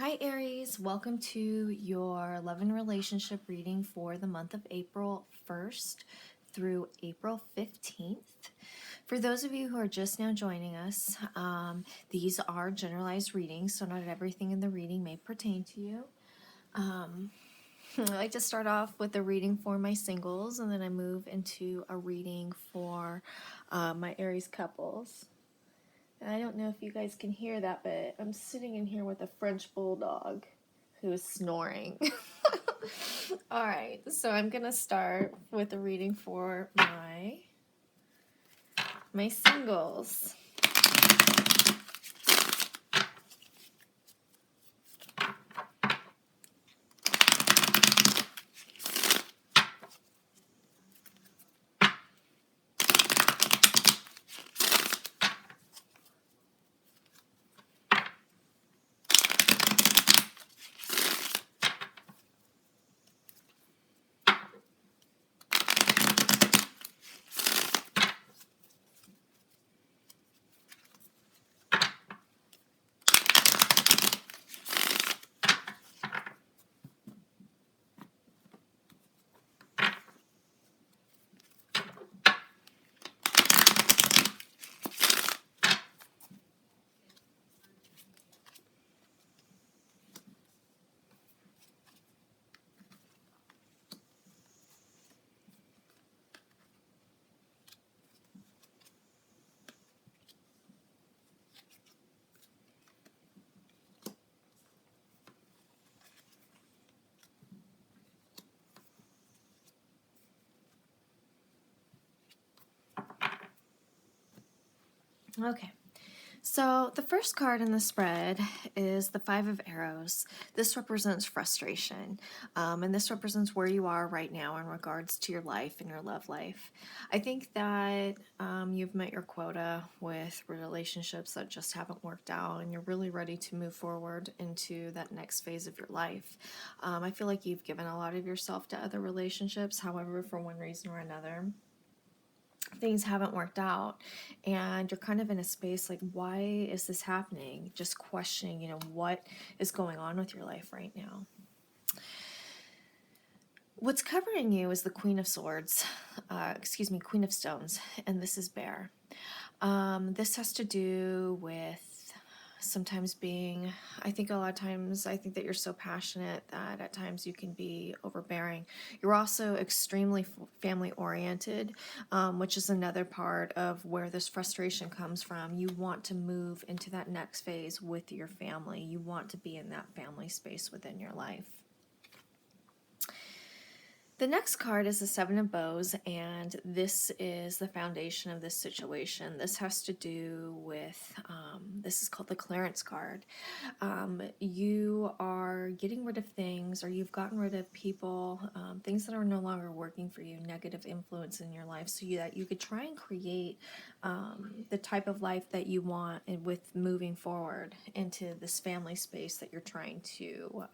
Hi Aries, welcome to your love and relationship reading for the month of April 1st through April 15th. For those of you who are just now joining us, these are generalized readings, so not everything in the reading may pertain to you. I like to start off with a reading for my singles, and then I move into a reading for my Aries couples. I don't know if you guys can hear that, but I'm sitting in here with a French bulldog who is snoring. All right, so I'm going to start with a reading for my singles. Okay. So the first card in the spread is the Five of Arrows. This represents frustration, and this represents where you are right now in regards to your life and your love life. I think that you've met your quota with relationships that just haven't worked out, and you're really ready to move forward into that next phase of your life. I feel like you've given a lot of yourself to other relationships, however, for one reason or another, things haven't worked out, and you're kind of in a space like, why is this happening? Just questioning, what is going on with your life right now. What's covering you is the Queen of Swords, Queen of Stones, and this is Bear. This has to do with sometimes being, I think that you're so passionate that at times you can be overbearing. You're also extremely family oriented, which is another part of where this frustration comes from. You want to move into that next phase with your family. You want to be in that family space within your life. The next card is the Seven of Bows, and this is the foundation of this situation. This has to do with, this is called the clearance card. You are getting rid of things, or you've gotten rid of people, things that are no longer working for you, negative influence in your life, so that you could try and create the type of life that you want, and with moving forward into this family space that you're trying to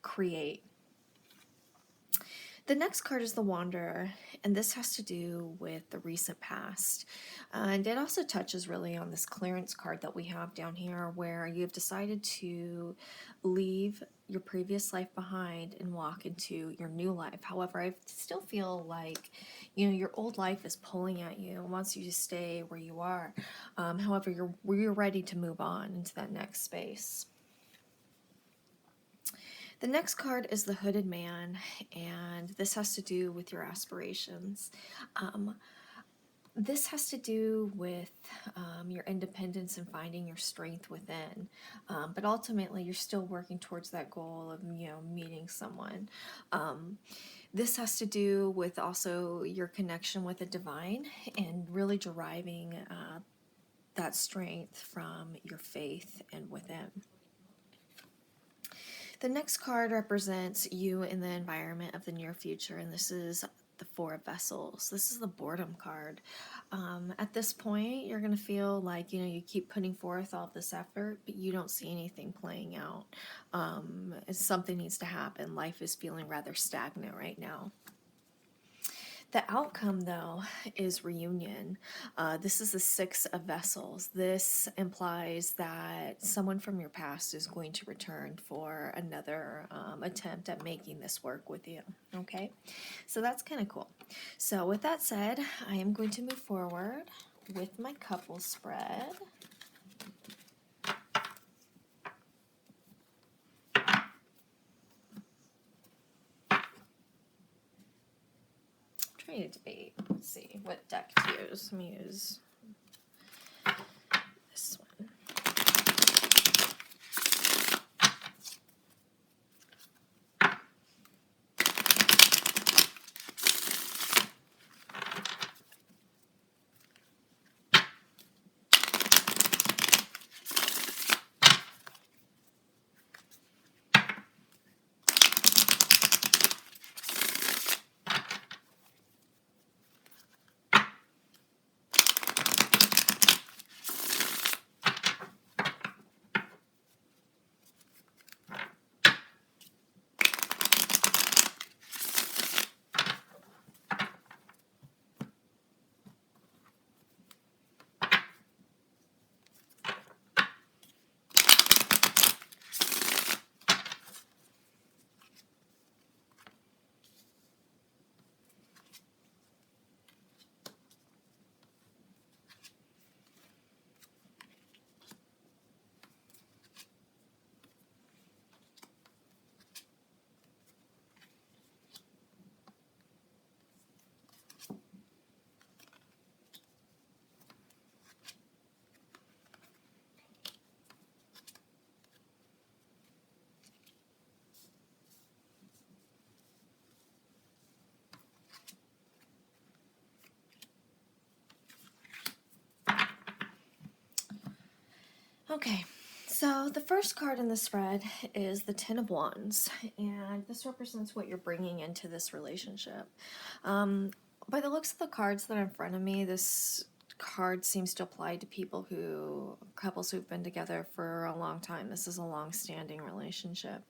create. The next card is the Wanderer, and this has to do with the recent past. And it also touches really on this clearance card that we have down here, where you've decided to leave your previous life behind and walk into your new life. However, I still feel like, your old life is pulling at you and wants you to stay where you are. However, you're ready to move on into that next space. The next card is the Hooded Man, and this has to do with your aspirations. This has to do with your independence and finding your strength within. But ultimately, you're still working towards that goal of, meeting someone. This has to do with also your connection with the divine and really deriving that strength from your faith and within. The next card represents you in the environment of the near future, and this is the Four of Vessels. This is the boredom card. At this point, you're going to feel like, you keep putting forth all this effort, but you don't see anything playing out. Something needs to happen. Life is feeling rather stagnant right now. The outcome, though, is reunion. This is the Six of Vessels. This implies that someone from your past is going to return for another attempt at making this work with you. Okay, so that's kind of cool. So with that said, I am going to move forward with my couple spread. Trying to debate. Let's see what deck to use. Let me use this one. Okay, so the first card in the spread is the Ten of Wands, and this represents what you're bringing into this relationship. By the looks of the cards that are in front of me, this card seems to apply to couples who've been together for a long time. This is a long-standing relationship.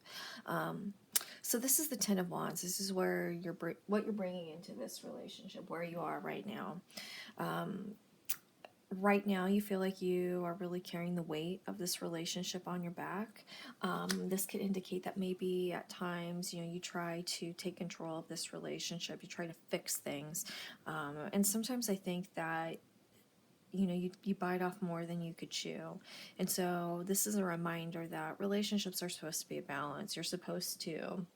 So this is the Ten of Wands. This is where what you're bringing into this relationship, where you are right now. Right now you feel like you are really carrying the weight of this relationship on your back. This could indicate that maybe at times, you try to take control of this relationship, you try to fix things, and sometimes I think that you bite off more than you could chew. And so this is a reminder that relationships are supposed to be a balance. You're supposed to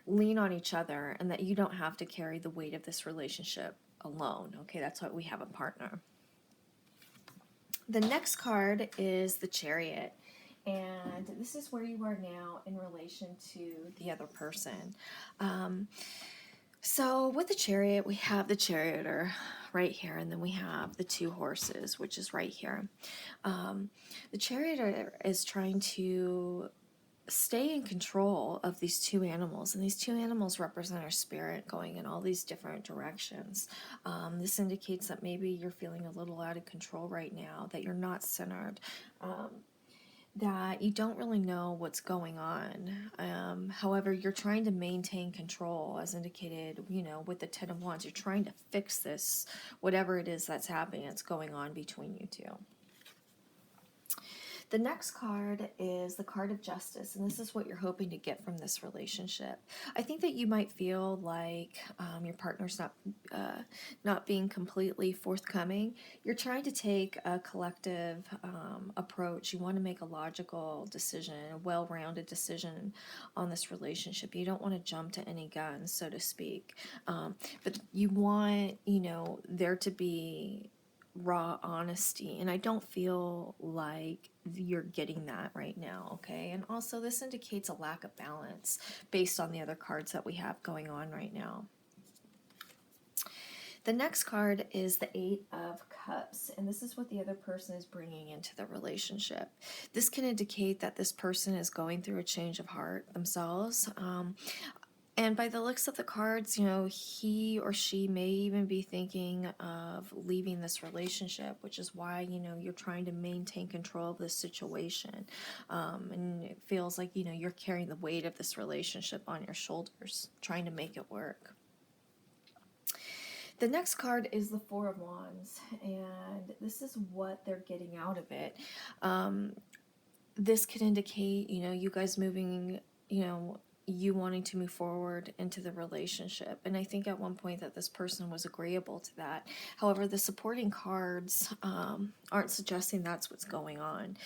lean on each other, and that you don't have to carry the weight of this relationship alone. Okay, that's why we have a partner. The next card is the Chariot, and this is where you are now in relation to the other person. So with the Chariot, we have the charioteer right here, and then we have the two horses, which is right here. The charioteer is trying to stay in control of these two animals, and these two animals represent our spirit going in all these different directions. This indicates that maybe you're feeling a little out of control right now, that you're not centered, that you don't really know what's going on. However, you're trying to maintain control, as indicated, with the Ten of Wands. You're trying to fix this, whatever it is that's happening, that's going on between you two. The next card is the card of Justice, and this is what you're hoping to get from this relationship. I think that you might feel like your partner's not being completely forthcoming. You're trying to take a collective approach. You want to make a logical decision, a well-rounded decision on this relationship. You don't want to jump to any guns, so to speak. But you want, there to be raw honesty, and I don't feel like you're getting that right now. Okay, and also this indicates a lack of balance based on the other cards that we have going on right now. The next card is the Eight of Cups, and this is what the other person is bringing into the relationship. This can indicate that this person is going through a change of heart themselves. And by the looks of the cards, he or she may even be thinking of leaving this relationship, which is why, you're trying to maintain control of this situation. And it feels like, you're carrying the weight of this relationship on your shoulders, trying to make it work. The next card is the Four of Wands, and this is what they're getting out of it. Um, this could indicate, you guys moving, you wanting to move forward into the relationship. And I think at one point that this person was agreeable to that. However, the supporting cards aren't suggesting that's what's going on.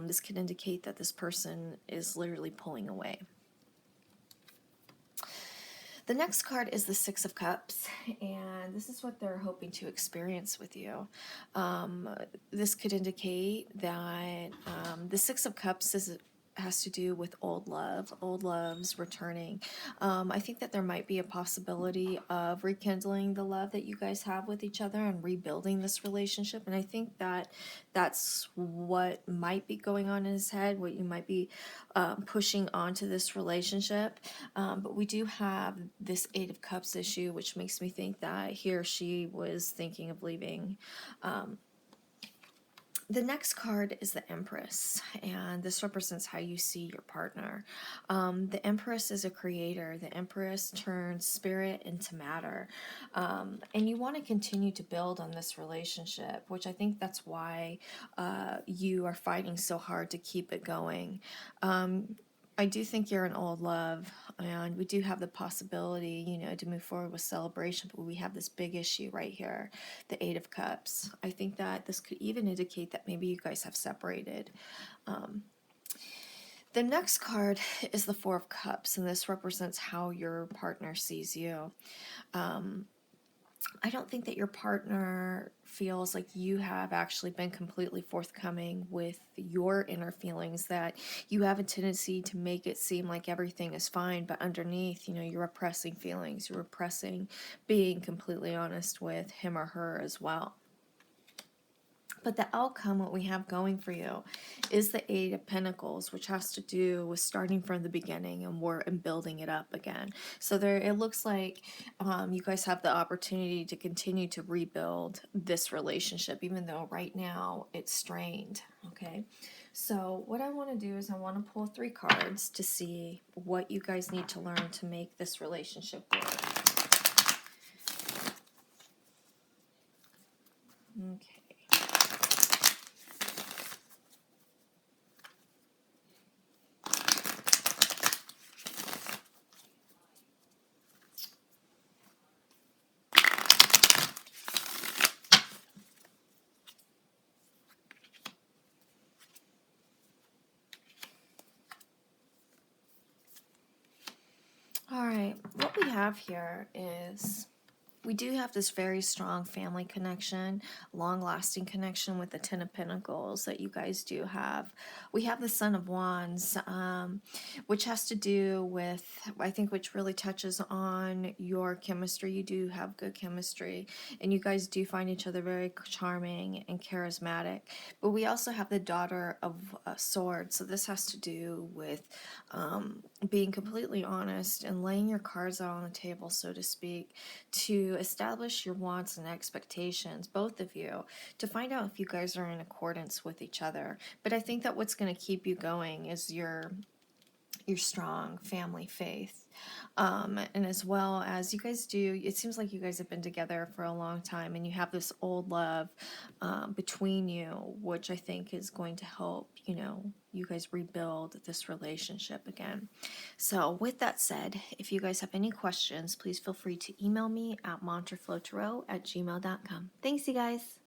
This could indicate that this person is literally pulling away. The next card is the Six of Cups, and this is what they're hoping to experience with you. This could indicate that the Six of Cups has to do with old loves returning. I think that there might be a possibility of rekindling the love that you guys have with each other and rebuilding this relationship. And I think that that's what might be going on in his head, what you might be pushing onto this relationship. But we do have this Eight of Cups issue, which makes me think that he or she was thinking of leaving. The next card is the Empress, and this represents how you see your partner. The Empress is a creator. The Empress turns spirit into matter. And you want to continue to build on this relationship, which I think that's why you are fighting so hard to keep it going. I do think you're an old love, and we do have the possibility, to move forward with celebration, but we have this big issue right here, the Eight of Cups. I think that this could even indicate that maybe you guys have separated. The next card is the Four of Cups, and this represents how your partner sees you. I don't think that your partner feels like you have actually been completely forthcoming with your inner feelings, that you have a tendency to make it seem like everything is fine, but underneath, you're repressing feelings, you're repressing being completely honest with him or her as well. But the outcome, what we have going for you, is the Eight of Pentacles, which has to do with starting from the beginning and building it up again. So it looks like you guys have the opportunity to continue to rebuild this relationship, even though right now it's strained. Okay. So what I want to do is I want to pull 3 cards to see what you guys need to learn to make this relationship work. Okay. All right, what we have here is we do have this very strong family connection, long-lasting connection with the Ten of Pentacles that you guys do have. We have the Son of Wands, which has to do with, I think, which really touches on your chemistry. You do have good chemistry, and you guys do find each other very charming and charismatic. But we also have the Daughter of Swords, so this has to do with being completely honest and laying your cards out on the table, so to speak, to establish your wants and expectations, both of you, to find out if you guys are in accordance with each other. But I think that what's going to keep you going is your strong family faith. And as well as you guys do, it seems like you guys have been together for a long time, and you have this old love between you, which I think is going to help, you guys rebuild this relationship again. So with that said, if you guys have any questions, please feel free to email me at mantraflowtarot@gmail.com. Thanks, you guys.